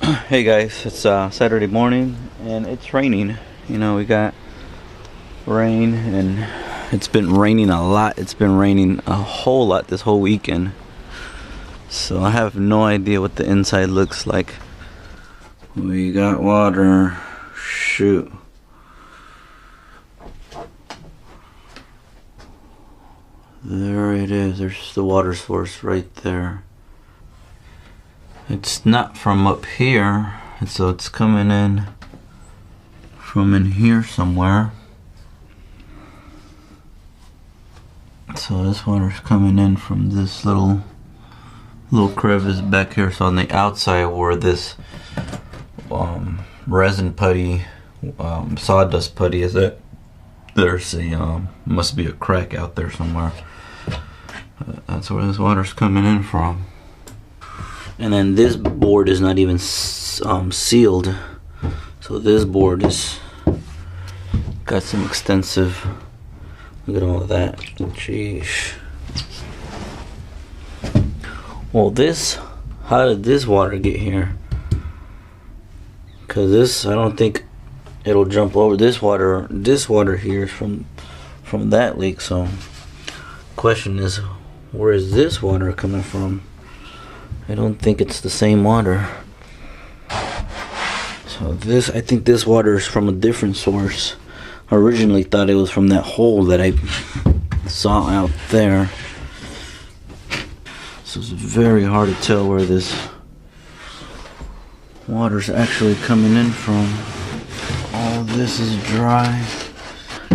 Hey guys, it's Saturday morning and it's raining. You know, we got rain and it's been raining a lot. It's been raining a whole lot this whole weekend. So I have no idea what the inside looks like. We got water. Shoot. There it is. There's the water source right there. It's not from up here, and so it's coming in from in here somewhere. So this water's coming in from this little crevice back here. So on the outside where this resin putty, sawdust putty is, that there's a must be a crack out there somewhere. That's where this water's coming in from. And then this board is not even sealed, so this board is got some extensive. Look at all of that. Jeez. Well, how did this water get here? Cause this, I don't think it'll jump over this water. This water here is from that leak. So, question is, where is this water coming from? I don't think it's the same water. So this, I think this water is from a different source. I originally thought it was from that hole that I saw out there. So it's very hard to tell where this water's actually coming in from. All this is dry.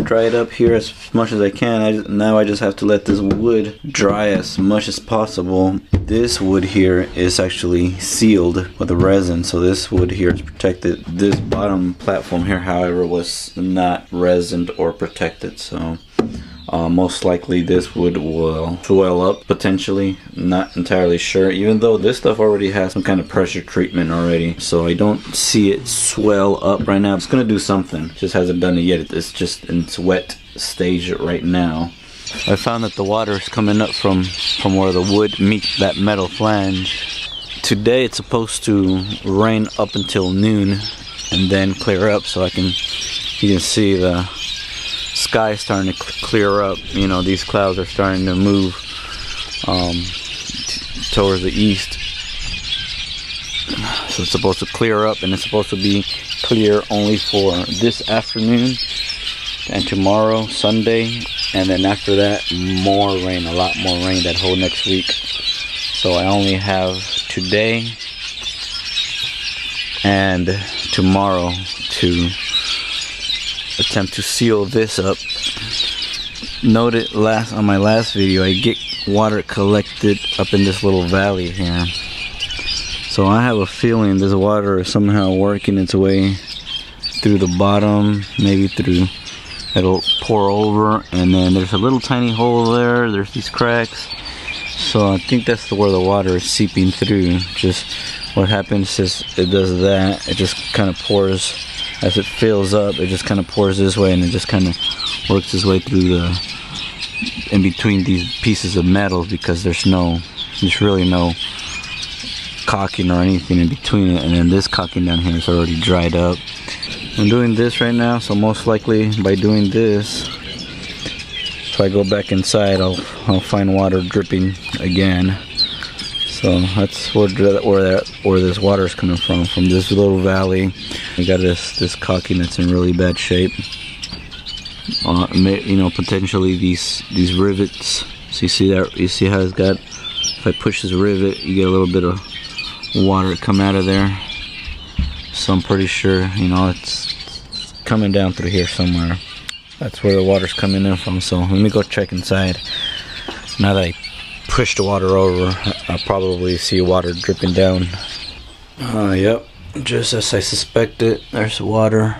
Dry it up here as much as I can. Now I just have to let this wood dry as much as possible. This wood here is actually sealed with a resin, so this wood here is protected. This bottom platform here, however, was not resined or protected, so most likely this wood will swell up potentially. Not entirely sure, even though this stuff already has some kind of pressure treatment already, so I don't see it swell up right now. It's gonna do something, just hasn't done it yet. It's just in its wet stage right now. I found that the water is coming up from where the wood meets that metal flange. Today it's supposed to rain up until noon and then clear up, so you can see the sky starting to clear up. You know, these clouds are starting to move towards the east. So it's supposed to clear up, and it's supposed to be clear only for this afternoon and tomorrow, Sunday, and then after that, more rain, a lot more rain that whole next week. So I only have today and tomorrow to attempt to seal this up. Noted on my last video, I get water collected up in this little valley here. So I have a feeling this water is somehow working its way through the bottom, maybe through, it'll pour over, and then there's a little tiny hole there. There's these cracks. So I think that's where the water is seeping through. Just what happens is it does that. It just kind of pours. As it fills up, it just kind of pours this way, and it just kind of works its way through in between these pieces of metal, because there's really no caulking or anything in between it. And then this caulking down here is already dried up. I'm doing this right now, so most likely by doing this, if I go back inside, I'll find water dripping again. So that's where this water is coming from this little valley. We got this caulking that's in really bad shape. You know, potentially these rivets. So you see that? You see how it's got? If I push this rivet, you get a little bit of water come out of there. So I'm pretty sure, you know, it's coming down through here somewhere. That's where the water's coming in from. So let me go check inside. Now that I push the water over, I'll probably see water dripping down. Yep, just as I suspected, there's water.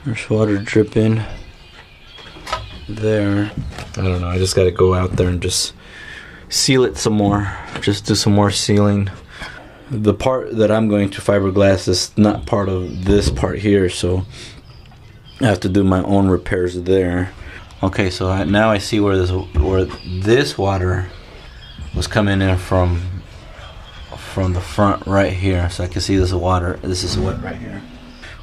There's water dripping there. I don't know, I just gotta go out there and just seal it some more. Just do some more sealing. The part that I'm going to fiberglass is not part of this part here, so I have to do my own repairs there. Okay, so now I see where this water was coming in from from the front right here, so I can see this water. This is wet right here,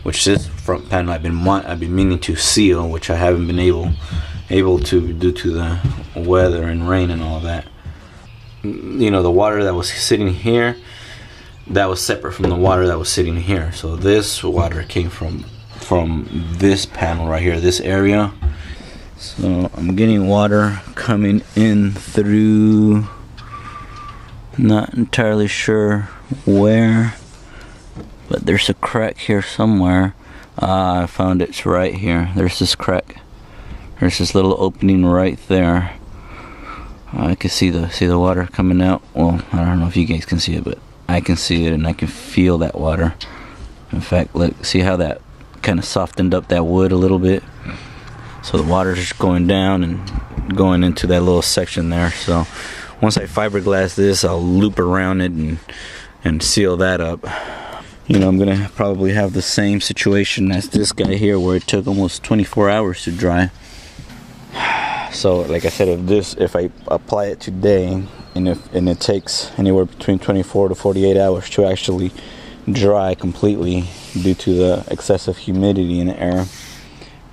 which this front panel I've been meaning to seal, which I haven't been able to due to the weather and rain and all that. You know, the water that was sitting here, that was separate from the water that was sitting here. So this water came from this panel right here, this area. So I'm getting water coming in through, not entirely sure where, but there's a crack here somewhere. I found it's right here. There's this crack. There's this little opening right there. I can see the water coming out. Well, I don't know if you guys can see it, but I can see it and I can feel that water. In fact, look, see how that kind of softened up that wood a little bit? So the water's just going down and going into that little section there. So once I fiberglass this, I'll loop around it and seal that up. You know, I'm gonna probably have the same situation as this guy here, where it took almost 24 hours to dry. So like I said, if I apply it today, and it takes anywhere between 24 to 48 hours to actually dry completely due to the excessive humidity in the air,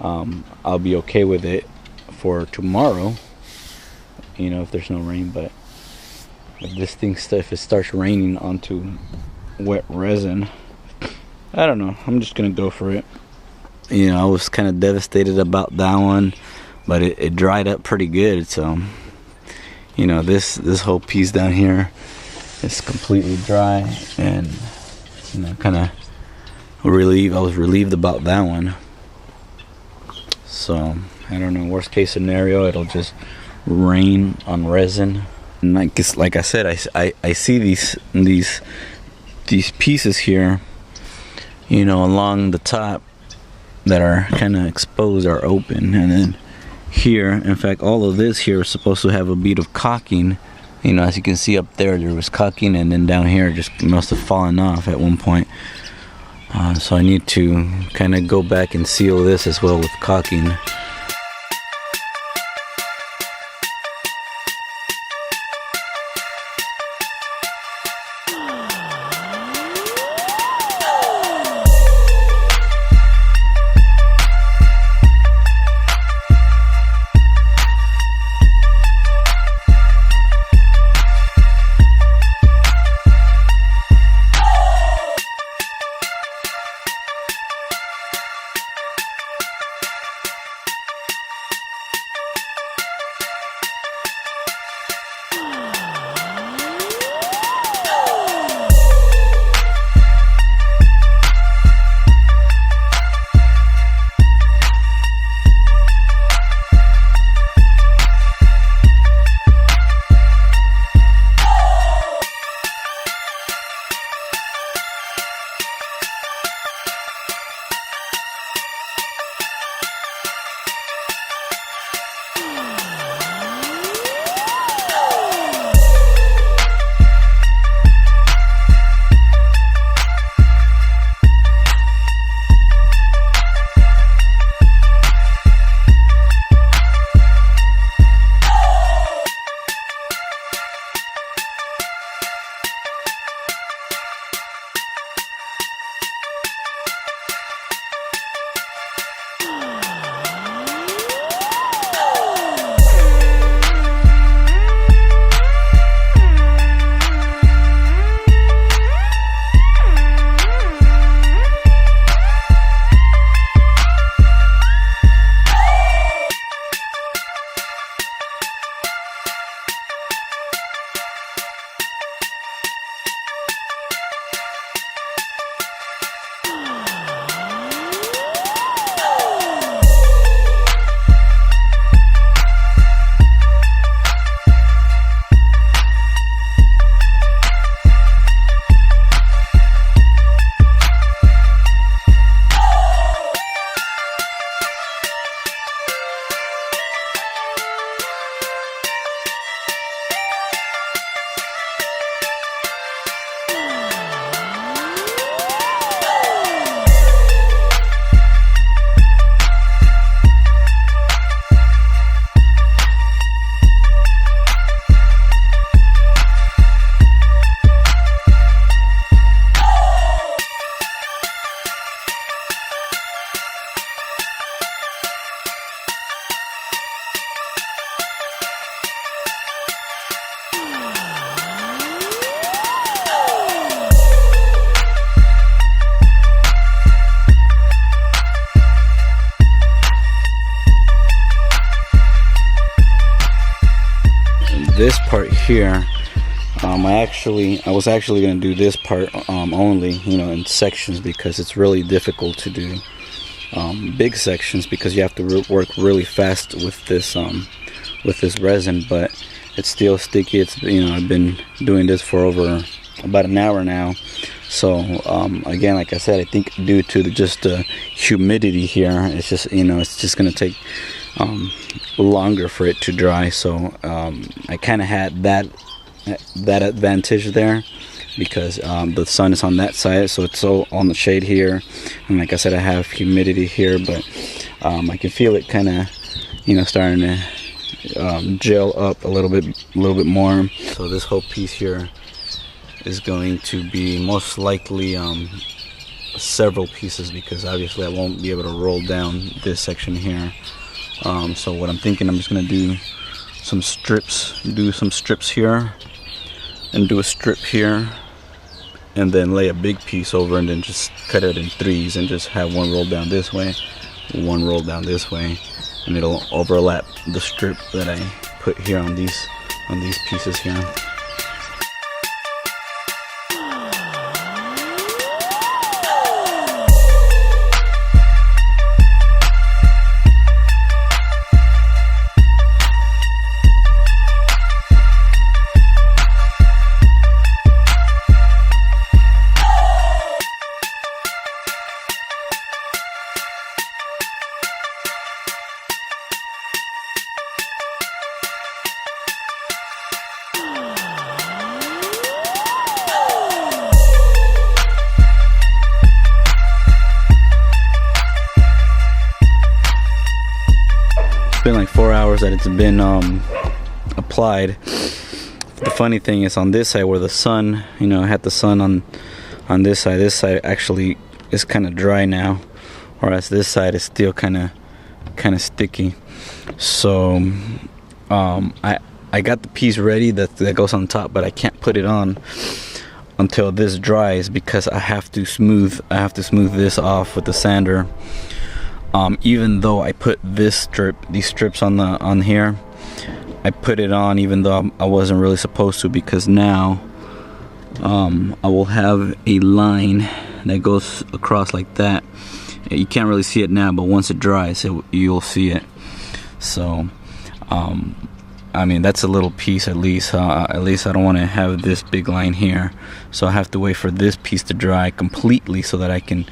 I'll be okay with it for tomorrow, you know, if there's no rain. But if it starts raining onto wet resin, I don't know, I'm just gonna go for it. You know, I was kind of devastated about that one, but it dried up pretty good. So, you know, this whole piece down here is completely dry, and you know, kind of I was relieved about that one. So I don't know, worst case scenario, it'll just rain on resin. And like I said, I see these pieces here, you know, along the top that are kind of exposed or open, and then here, in fact, all of this here is supposed to have a bit of caulking. You know, as you can see up there was caulking, and then down here it just must have fallen off at one point. So I need to kind of go back and seal this as well with caulking. this part here, I was actually going to do this part only, you know, in sections, because it's really difficult to do big sections, because you have to work really fast with this resin. But it's still sticky. It's, you know, I've been doing this for over about an hour now. So again, like I said, I think due to just the humidity here, it's just, you know, it's just going to take longer for it to dry. So I kind of had that advantage there, because the sun is on that side, so it's so on the shade here, and like I said, I have humidity here, but I can feel it kind of, you know, starting to gel up a little bit more. So this whole piece here is going to be most likely several pieces, because obviously I won't be able to roll down this section here. So what I'm thinking, I'm just gonna do some strips here, and do a strip here, and then lay a big piece over, and then just cut it in threes, and just have one roll down this way, one roll down this way, and it'll overlap the strip that I put here on these pieces here. It's been like 4 hours that it's been applied. The funny thing is, on this side where the sun, you know, I had the sun on this side actually is kind of dry now, whereas this side is still kind of sticky. So I got the piece ready that goes on top, but I can't put it on until this dries, because I have to smooth this off with the sander. Even though I put these strips on here, I put it on even though I wasn't really supposed to, because now I will have a line that goes across like that. You can't really see it now, but once it dries, you'll see it. So I mean, that's a little piece at least. At least I don't want to have this big line here, so I have to wait for this piece to dry completely so that I can,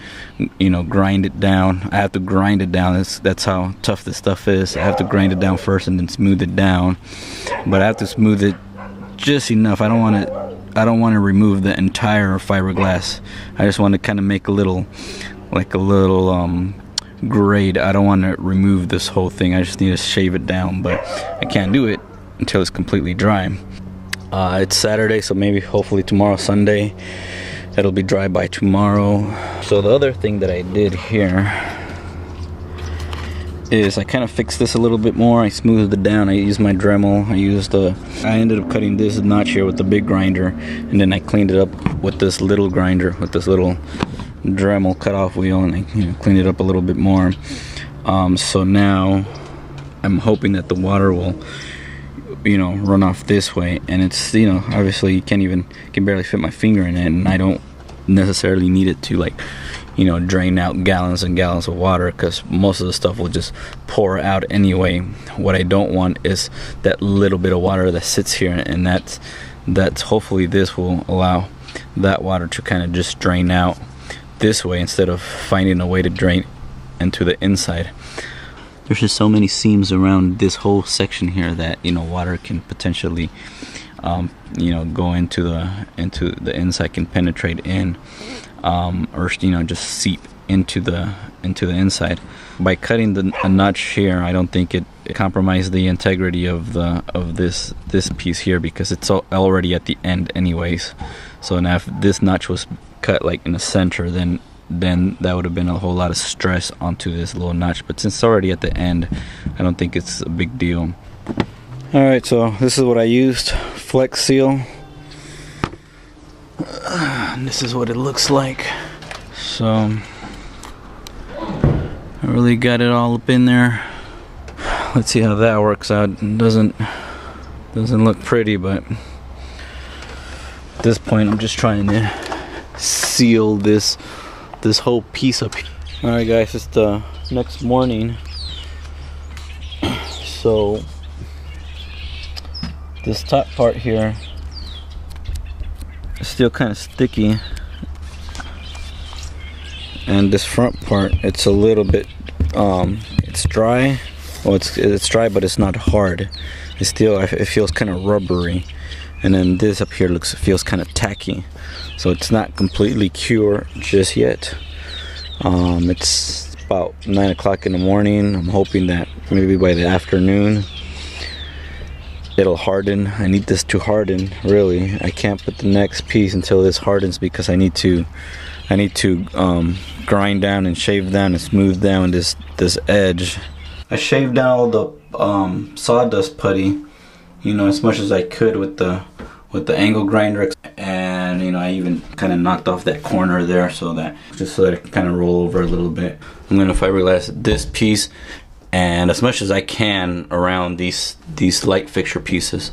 you know, grind it down. I have to grind it down. That's how tough this stuff is. I have to grind it down first and then smooth it down. But I have to smooth it just enough. I don't want to remove the entire fiberglass. I just want to kind of make a little grade. I don't want to remove this whole thing. I just need to shave it down, but I can't do it until it's completely dry. It's Saturday, so maybe hopefully tomorrow, Sunday, it'll be dry by tomorrow. So the other thing that I did here is I kind of fixed this a little bit more. I smoothed it down. I used my Dremel. I ended up cutting this notch here with the big grinder, and then I cleaned it up with this little grinder, with this little Dremel cutoff wheel, and I cleaned it up a little bit more. So now I'm hoping that the water will, run off this way, and it's, obviously you can barely fit my finger in it, and I don't necessarily need it to drain out gallons and gallons of water, because most of the stuff will just pour out anyway. What I don't want is that little bit of water that sits here, and that's hopefully this will allow that water to kind of just drain out this way instead of finding a way to drain into the inside. There's just so many seams around this whole section here that water can potentially go into the inside, can penetrate in, or just seep into the inside. By cutting a notch here, I don't think it compromised the integrity of this piece here, because it's already at the end anyways. So now if this notch was cut like in the center, then that would have been a whole lot of stress onto this little notch. But since it's already at the end, I don't think it's a big deal. Alright, so this is what I used, Flex Seal. And this is what it looks like. So I really got it all up in there. Let's see how that works out. It doesn't Doesn't look pretty, but at this point I'm just trying to seal this whole piece up here. Alright guys, it's the next morning. So this top part here is still kind of sticky, and this front part, it's a little bit it's dry. Well, it's dry, but it's not hard. It's still, it feels kind of rubbery. And then this up here feels kind of tacky. So it's not completely cured just yet. It's about 9 o'clock in the morning. I'm hoping that maybe by the afternoon it'll harden. I need this to harden, really. I can't put the next piece until this hardens, because I need to grind down and shave down and smooth down this edge. I shaved down all the sawdust putty, you know, as much as I could with the angle grinder, and you know, I even kind of knocked off that corner there so that it can kind of roll over a little bit. I'm gonna fiberglass this piece and as much as I can around these light fixture pieces,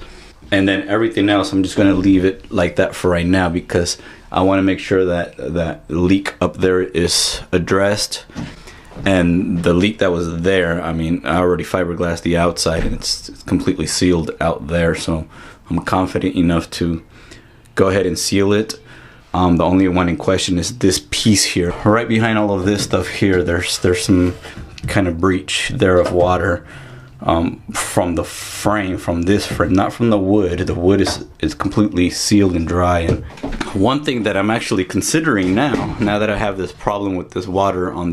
and then everything else I'm just gonna leave it like that for right now, because I want to make sure that that leak up there is addressed. And the leak that was there, I mean, I already fiberglassed the outside and it's completely sealed out there, so I'm confident enough to go ahead and seal it. The only one in question is this piece here. Right behind all of this stuff here, there's some kind of breach there of water from the frame, from this frame, not from the wood. The wood is completely sealed and dry. And one thing that I'm actually considering now that I have this problem with this water on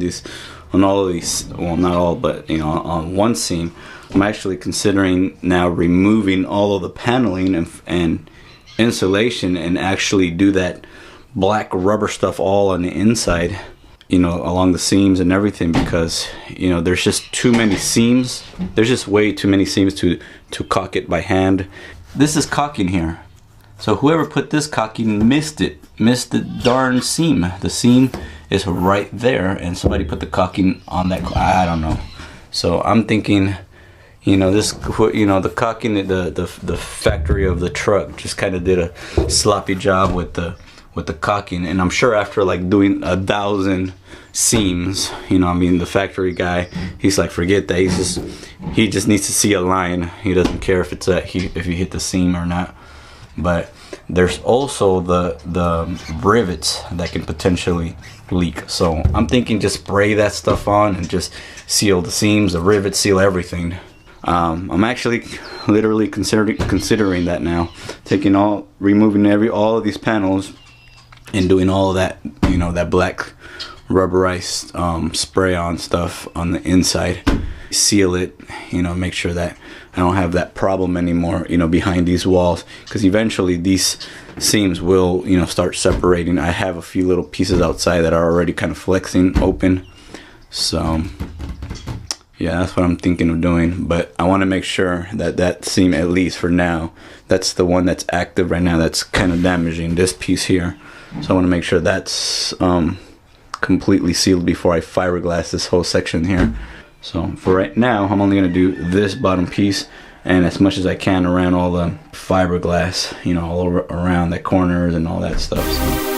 all of these, well, not all, but you know, on one seam, I'm actually considering now removing all of the paneling and insulation and actually do that black rubber stuff all on the inside, you know, along the seams and everything, because you know, there's just too many seams. There's just way too many seams to caulk it by hand. This is caulking here, so whoever put this caulking missed the darn seam. The seam is right there, and somebody put the caulking on that. I don't know. So I'm thinking, you know, the caulking, the factory of the truck just kind of did a sloppy job with the caulking, and I'm sure after like doing 1,000 seams, you know, I mean, the factory guy, he's like, forget that. He just needs to see a line. He doesn't care if it's if you hit the seam or not. But there's also the rivets that can potentially leak. So I'm thinking just spray that stuff on and just seal the seams, the rivets, seal everything. I'm actually literally considering that now, removing all of these panels and doing all of that, you know, that black rubberized spray on stuff on the inside, seal it, you know, make sure that I don't have that problem anymore, you know, behind these walls, because eventually these seams will, you know, start separating. I have a few little pieces outside that are already kind of flexing open, so yeah, that's what I'm thinking of doing. But I want to make sure that that seam, at least for now, that's the one that's active right now, that's kind of damaging this piece here. So I want to make sure that's completely sealed before I fiberglass this whole section here. So for right now, I'm only going to do this bottom piece and as much as I can around all the fiberglass, you know, all around the corners and all that stuff. So.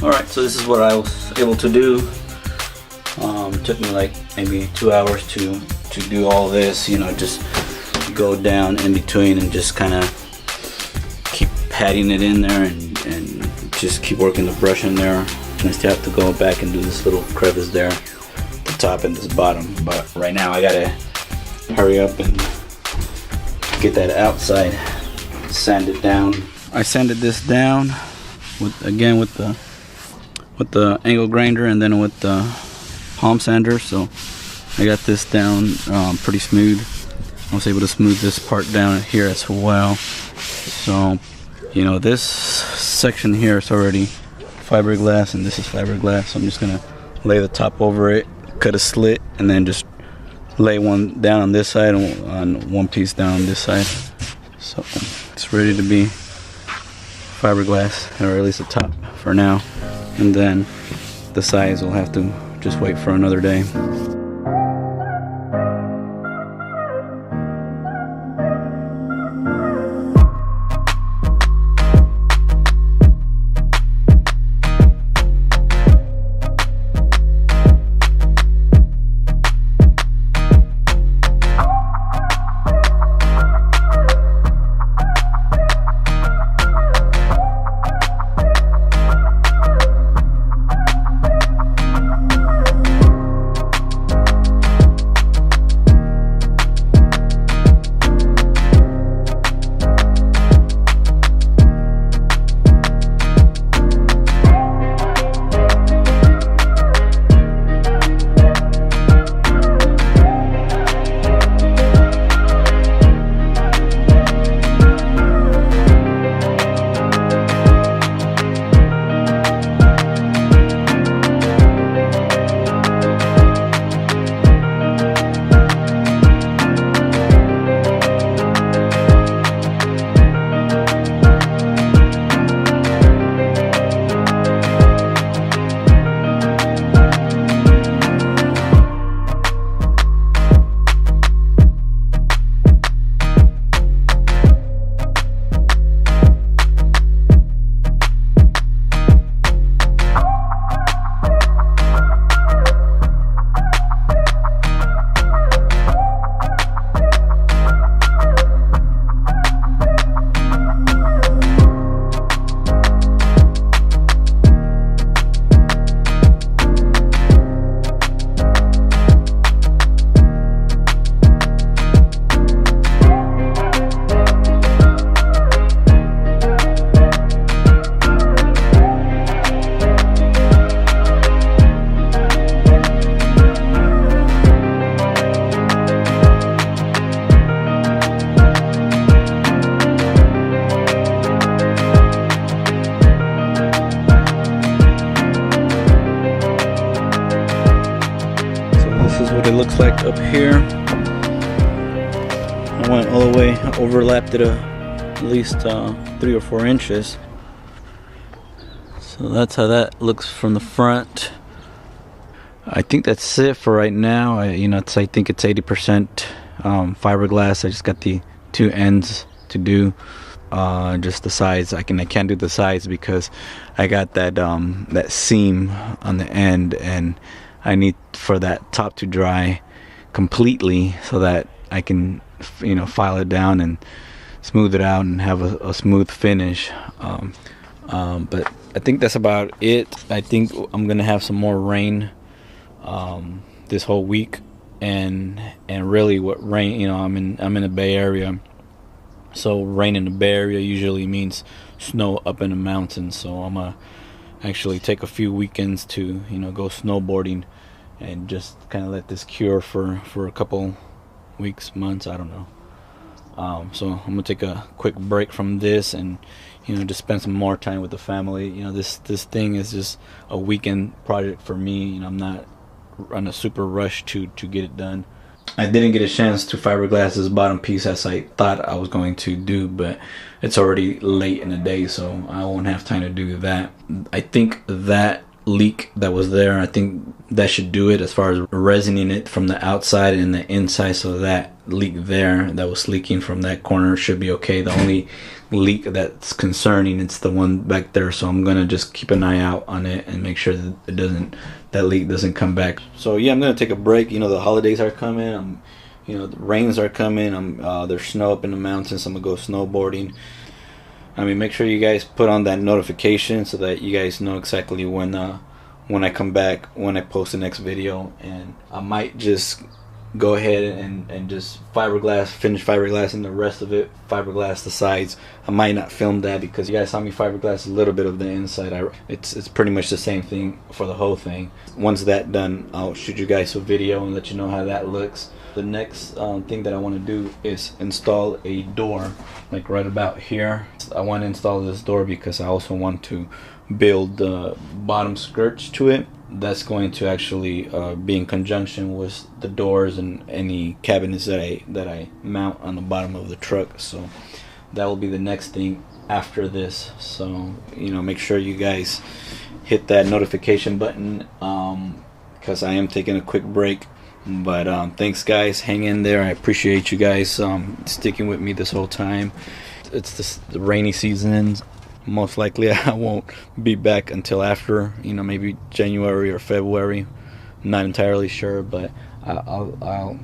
Alright, so this is what I was able to do. Took me like maybe 2 hours to do all this, you know, just go down in between and just kind of keep patting it in there and just keep working the brush in there. And I still have to go back and do this little crevice there, the top and this bottom. But right now I gotta hurry up and get that outside, sand it down. I sanded this down with the angle grinder and then with the palm sander. So I got this down pretty smooth. I was able to smooth this part down here as well. So, you know, this section here is already fiberglass and this is fiberglass. So I'm just gonna lay the top over it, cut a slit, and then just lay one down on this side and on one piece down on this side. So it's ready to be fiberglass, or at least the top for now. And then the sides will have to just wait for another day. What it looks like up here. I went all the way, overlapped it at least 3 or 4 inches. So that's how that looks from the front. I think that's it for right now. I think it's 80% fiberglass. I just got the 2 ends to do. Just the sides. I can't do the sides because I got that that seam on the end, and I need for that top to dry completely so that I can, file it down and smooth it out and have a smooth finish. But I think that's about it. I think I'm gonna have some more rain this whole week, and really what rain, I'm in the Bay Area, so rain in the Bay Area usually means snow up in the mountains. So I'm gonna actually take a few weekends to go snowboarding and just kind of let this cure for a couple weeks, months, I don't know. So I'm gonna take a quick break from this and just spend some more time with the family. This thing is just a weekend project for me. I'm not on a super rush to get it done. I didn't get a chance to fiberglass this bottom piece as I thought I was going to do, but it's already late in the day, so I won't have time to do that. I think that leak that was there, I think that should do it as far as resining it from the outside and the inside. So that leak there that was leaking from that corner should be okay. The only leak that's concerning, it's the one back there, so I'm gonna just keep an eye out on it and make sure that that leak doesn't come back. So yeah, I'm gonna take a break. The holidays are coming. The rains are coming. There's snow up in the mountains. I'm gonna go snowboarding. Make sure you guys put on that notification so that you guys know exactly when I come back, when I post the next video. And I might just go ahead and just fiberglass, finish fiberglass, and the rest of it fiberglass the sides. I might not film that because you guys saw me fiberglass a little bit of the inside. It's pretty much the same thing for the whole thing. Once that's done, I'll shoot you guys a video and let you know how that looks. The next thing that I want to do is install a door, like right about here. I want to install this door because I also want to build the bottom skirts to it. That's going to actually be in conjunction with the doors and any cabinets that I mount on the bottom of the truck. So that will be the next thing after this. So, you know, make sure you guys hit that notification button because I am taking a quick break. But thanks guys, hang in there. I appreciate you guys sticking with me this whole time. It's the rainy season. Most likely I won't be back until after, you know, maybe January or February. Not entirely sure, but I'll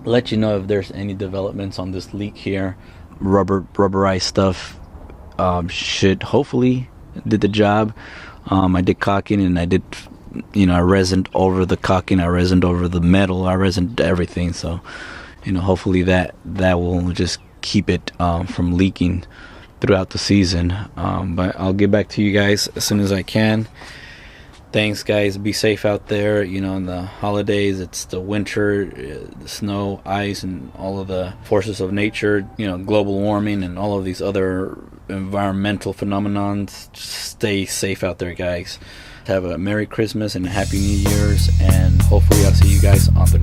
let you know if there's any developments on this leak here. Rubberized stuff should hopefully did the job. I did caulking and I did, you know, I resined over the caulking, I resined over the metal, I resined everything. So, you know, hopefully that will just keep it from leaking throughout the season. But I'll get back to you guys as soon as I can. Thanks guys, be safe out there. You know, in the holidays, it's the winter, the snow, ice, and all of the forces of nature, you know, global warming and all of these other environmental phenomenons. Just stay safe out there guys. Have a Merry Christmas and a Happy New Year's, and hopefully I'll see you guys on the